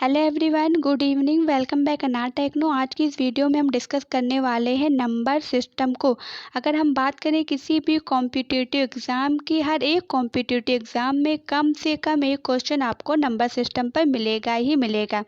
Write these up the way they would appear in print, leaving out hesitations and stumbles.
Hello everyone, good evening. Welcome back अनार techno. आज की इस वीडियो में हम डिस्कस करने वाले हैं नंबर सिस्टम को। अगर हम बात करें किसी भी कॉम्पिटिटिव एग्ज़ाम की, हर एक कॉम्पिटिटिव एग्ज़ाम में कम से कम एक क्वेश्चन आपको नंबर सिस्टम पर मिलेगा ही मिलेगा।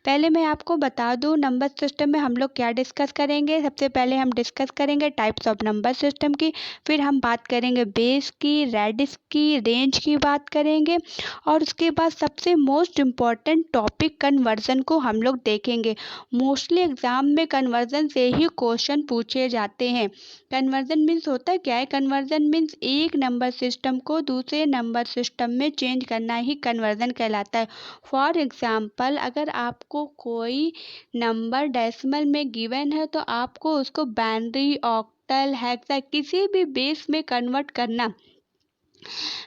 पहले मैं आपको बता दूं नंबर सिस्टम में हम लोग क्या डिस्कस करेंगे। सबसे पहले हम डिस्कस करेंगे टाइप्स ऑफ नंबर सिस्टम की, फिर हम बात करेंगे बेस की, रेडिक्स की, रेंज की बात करेंगे, और उसके बाद सबसे मोस्ट इम्पॉर्टेंट टॉपिक कन्वर्जन को हम लोग देखेंगे। मोस्टली एग्जाम में कन्वर्जन से ही क्वेश्चन पूछे जाते हैं। कन्वर्जन मीन्स होता है क्या है? कन्वर्जन मीन्स एक नंबर सिस्टम को दूसरे नंबर सिस्टम में चेंज करना ही कन्वर्जन कहलाता है। फॉर एग्जाम्पल, अगर आपको कोई नंबर डेसिमल में गिवन है तो आपको उसको बाइनरी, ऑक्टल, हेक्सा किसी भी बेस में कन्वर्ट करना।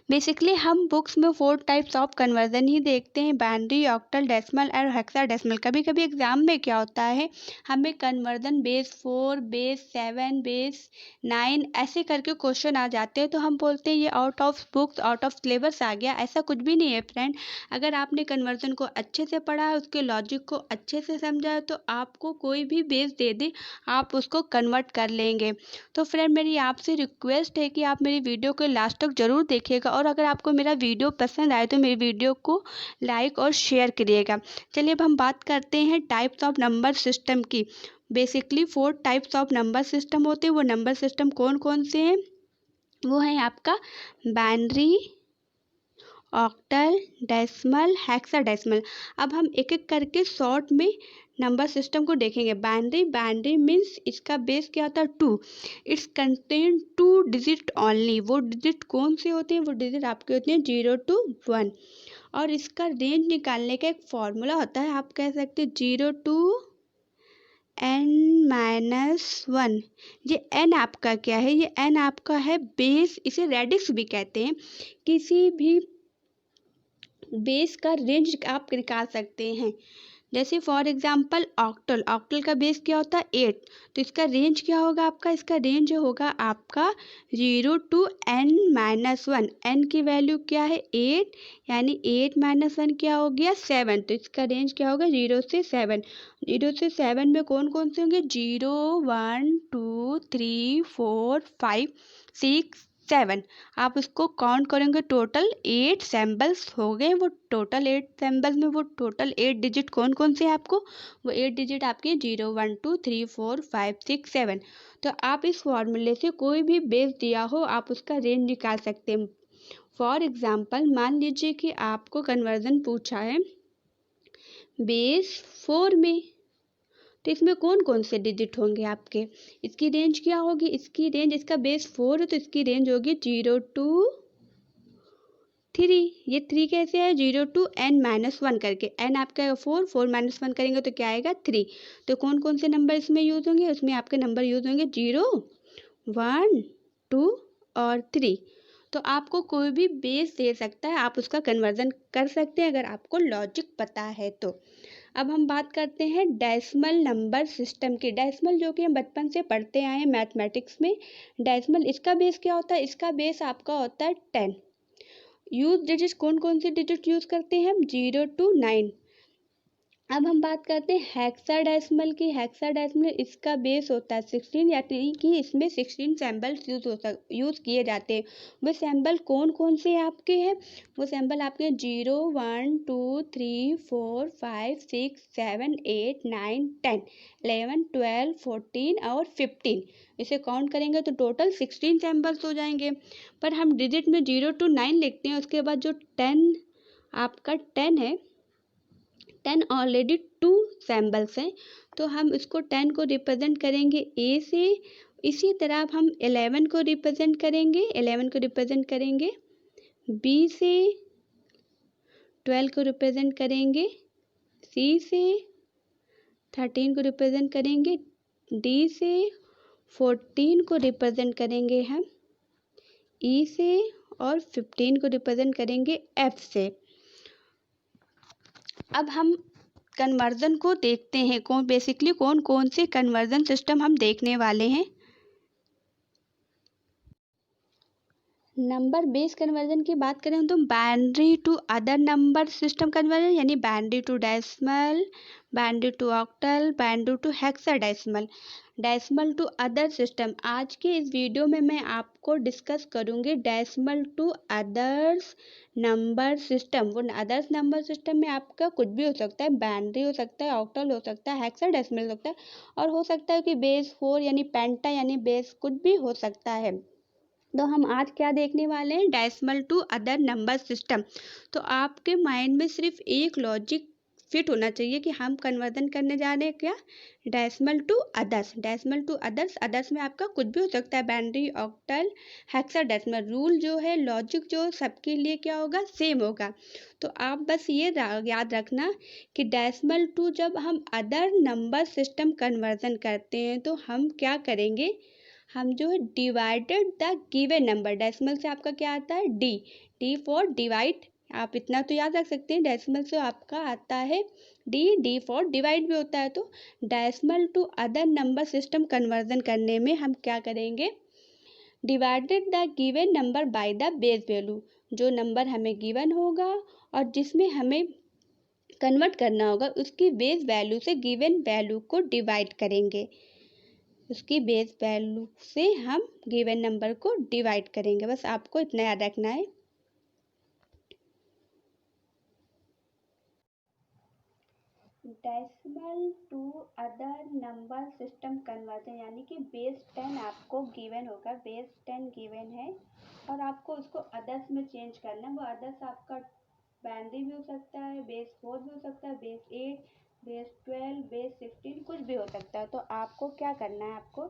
बेसिकली हम बुक्स में 4 टाइप्स ऑफ कन्वर्जन ही देखते हैं, बाइनरी, ऑक्टल, डेसिमल और हेक्साडेसिमल। कभी कभी एग्जाम में क्या होता है, हमें कन्वर्जन बेस 4, बेस 7, बेस 9 ऐसे करके क्वेश्चन आ जाते हैं, तो हम बोलते हैं ये out of books, out of syllabus आ गया। ऐसा कुछ भी नहीं है फ्रेंड। अगर आपने कन्वर्जन को अच्छे से पढ़ा है, उसके लॉजिक को अच्छे से समझा है, तो आपको कोई भी बेस दे दे आप उसको कन्वर्ट कर लेंगे। तो फ्रेंड, मेरी आपसे रिक्वेस्ट है कि आप मेरी वीडियो को लास्ट तक ज़रूर देखिएगा, और अगर आपको मेरा वीडियो पसंद आए तो मेरी वीडियो को लाइक और शेयर करिएगा। चलिए अब हम बात करते हैं टाइप्स ऑफ नंबर सिस्टम की। Basically 4 types of number system होते हैं। वो नंबर सिस्टम कौन कौन से हैं? वो है आपका बाइनरी, ऑक्टल, डेसिमल, हेक्साडेसिमल। अब हम एक एक करके शॉर्ट में नंबर सिस्टम को देखेंगे। बाइनरी मीन्स इसका बेस क्या होता है? 2। It's contain 2 digit only. वो डिजिट कौन से होते हैं? वो डिजिट आपके होते हैं 0 to 1। और इसका रेंज निकालने का एक फॉर्मूला होता है, आप कह सकते हैं 0 to n-1। ये n आपका क्या है? ये n आपका है बेस। इसे रेडिक्स भी कहते हैं। किसी भी बेस का रेंज आप निकाल सकते हैं। जैसे फॉर एग्जांपल ऑक्टल का बेस क्या होता है? 8। तो इसका रेंज क्या होगा आपका? इसका रेंज होगा आपका 0 to n-1। n की वैल्यू क्या है? 8, यानी 8-1 क्या हो गया? 7। तो इसका रेंज क्या होगा? 0 से 7। 0 से 7 में कौन कौन से होंगे? 0, 1, 2, 3, 4, 5, 6, 7। आप उसको काउंट करेंगे, टोटल 8 सैम्बल्स हो गए। वो टोटल 8 सैम्बल्स में वो टोटल 8 डिजिट कौन कौन से हैं आपको? वो 8 डिजिट आपके 0, 1, 2, 3, 4, 5, 6, 7। तो आप इस फॉर्मूले से कोई भी बेस दिया हो आप उसका रेंज निकाल सकते हैं। फॉर एग्जाम्पल, मान लीजिए कि आपको कन्वर्जन पूछा है बेस 4 में, तो इसमें कौन कौन से डिजिट होंगे आपके? इसकी रेंज क्या होगी? इसकी रेंज, इसका बेस 4 है तो इसकी रेंज होगी 0 to 3। ये 3 कैसे है? 0 to n-1 करके। n आपका 4, 4-1 करेंगे तो क्या आएगा? 3। तो कौन कौन से नंबर इसमें यूज होंगे? उसमें आपके नंबर यूज होंगे 0, 1, 2 और 3। तो आपको कोई भी बेस दे सकता है, आप उसका कन्वर्जन कर सकते हैं अगर आपको लॉजिक पता है तो। अब हम बात करते हैं डेसिमल नंबर सिस्टम की। डेसिमल जो कि हम बचपन से पढ़ते आए हैं मैथमेटिक्स में। डेसिमल, इसका बेस क्या होता है? इसका बेस आपका होता है 10। यूज डिजिट कौन कौन से डिजिट यूज करते हैं हम? 0 to 9। अब हम बात करते हैं हेक्साडेसिमल की। हेक्साडेसिमल, इसका बेस होता है 16, यानी कि इसमें 16 सैम्बल्स यूज किए जाते हैं। वो सैम्बल कौन कौन से आपके हैं? वो सैम्बल आपके 0, 1, 2, 3, 4, 5, 6, 7, 8, 9, 10, 11, 12, 14 और 15। इसे काउंट करेंगे तो टोटल 16 सैम्बल्स हो जाएंगे। पर हम डिजिट में 0 to 9 लिखते हैं। उसके बाद जो 10 आपका 10 है, 10 ऑलरेडी 2 सैम्बल्स हैं, तो हम इसको 10 को रिप्रेजेंट करेंगे ए से। इसी तरह हम 11 को रिप्रेजेंट करेंगे, 11 को रिप्रेजेंट करेंगे बी से। 12 को रिप्रेजेंट करेंगे सी से। 13 को रिप्रेजेंट करेंगे डी से। 14 को रिप्रेजेंट करेंगे हम ई से। और 15 को रिप्रेजेंट करेंगे एफ से। अब हम कन्वर्जन को देखते हैं, बेसिकली कौन कौन से कन्वर्जन सिस्टम हम देखने वाले हैं। नंबर बेस कन्वर्जन की बात करें तो binary to other number system conversion यानी binary to decimal, binary to octal, binary to hexadecimal, decimal to other system. आज के इस वीडियो में मैं आपको डिस्कस करूंगी decimal to others number system. वो अदर्स नंबर सिस्टम में आपका कुछ भी हो सकता है, बाइनरी हो सकता है, ऑक्टल हो सकता है, हेक्साडेसिमल हो सकता है, और हो सकता है कि बेस 4 यानी पेंटा यानी बेस कुछ भी हो सकता है। तो हम आज क्या देखने वाले हैं, decimal to other number system. तो आपके माइंड में सिर्फ एक लॉजिक फिट होना चाहिए कि हम कन्वर्जन करने जा रहे हैं क्या, decimal to others. Decimal to others, others में आपका कुछ भी हो सकता है, बाइनरी, ऑक्टल, हेक्साडेसिमल। रूल जो है, लॉजिक जो सबके लिए क्या होगा, सेम होगा। तो आप बस ये याद रखना कि डेसिमल टू जब हम अदर नंबर सिस्टम कन्वर्जन करते हैं तो हम क्या करेंगे, हम जो है divided the given number, decimal से आपका क्या आता है, डी, डी फॉर डिवाइड। आप इतना तो याद रख सकते हैं, डेसिमल से आपका आता है डी, डी फॉर डिवाइड भी होता है। तो decimal to other number system conversion करने में हम क्या करेंगे, divided the given number by the base value. जो नंबर हमें गिवन होगा और जिसमें हमें कन्वर्ट करना होगा उसकी बेस वैल्यू से गिवन वैल्यू को डिवाइड करेंगे। उसकी बेस वैल्यू से हम गिवन नंबर को डिवाइड करेंगे। बस आपको इतना याद रखना है। Decimal to other number system conversion यानी कि बेस 10 आपको गिवन होगा, बेस 10 गिवन है और आपको उसको अदर्स में चेंज करना है। वो अदर्स आपका बाइनरी भी हो सकता है, बेस 4 भी हो सकता है, बेस 8, बेस 12, बेस 16, कुछ भी हो सकता है। तो आपको क्या करना है, आपको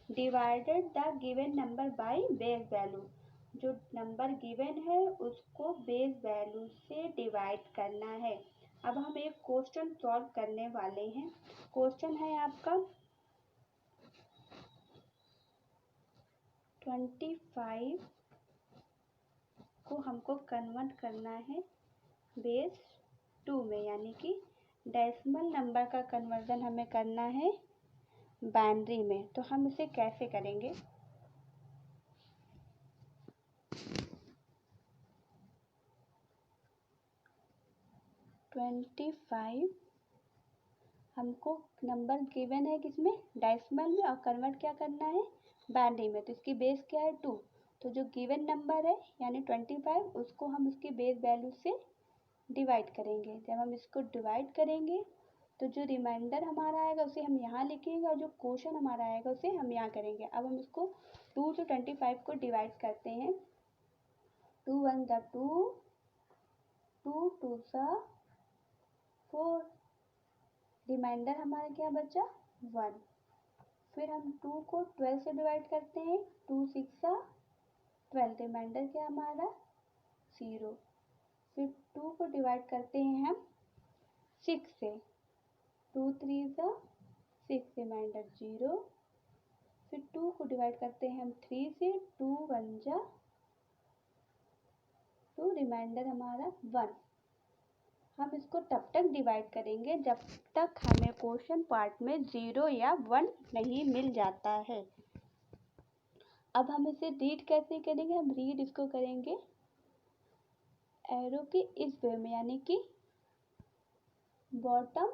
divided the given number by base value. जो नंबर गिवन है उसको बेस वैल्यू से डिवाइड करना है। अब हम एक क्वेश्चन सॉल्व करने वाले हैं। क्वेश्चन है आपका 25 को हमको कन्वर्ट करना है बेस 2 में, यानी कि डेसिमल नंबर का कन्वर्जन हमें करना है बाइनरी में। तो हम इसे कैसे करेंगे, ट्वेंटी फाइव हमको नंबर गिवन है किसमें, डेसिमल में, और कन्वर्ट क्या करना है बाइनरी में। तो इसकी बेस क्या है 2। तो जो गिवन नंबर है यानी 25 उसको हम उसकी बेस वैल्यू से डिवाइड करेंगे। जब हम इसको डिवाइड करेंगे तो जो रिमाइंडर हमारा आएगा उसे हम यहाँ लिखेंगे और जो क्वेश्चन हमारा आएगा उसे हम यहाँ करेंगे। अब हम इसको 2 से 25 को डिवाइड करते हैं। 2 1 ज़ा 2, 2 2 ज़ा 4, रिमाइंडर हमारा क्या बचा 1। फिर हम 2 को 12 से डिवाइड करते हैं, 2 6 ज़ा 12, रिमाइंडर क्या हमारा 0। फिर 2 को डिवाइड करते हैं हम 6 से, 2 3 ज़ा 6, रिमाइंडर 0। फिर 2 को डिवाइड करते हैं हम 3 से, 2 1 ज़ा 2, रिमाइंडर हमारा 1। हम इसको तब तक डिवाइड करेंगे जब तक हमें क्वेश्चन पार्ट में 0 या 1 नहीं मिल जाता है। अब हम इसे रीड कैसे करेंगे, हम रीड इसको करेंगे एरो के इस वे में, यानी कि बॉटम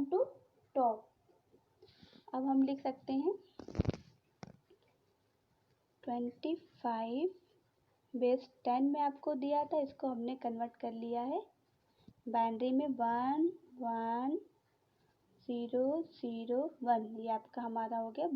टू टॉप। अब हम लिख सकते हैं 25 बेस 10 में आपको दिया था, इसको हमने कन्वर्ट कर लिया है बाइनरी में 1 1 0 0 1। ये आपका हमारा हो गया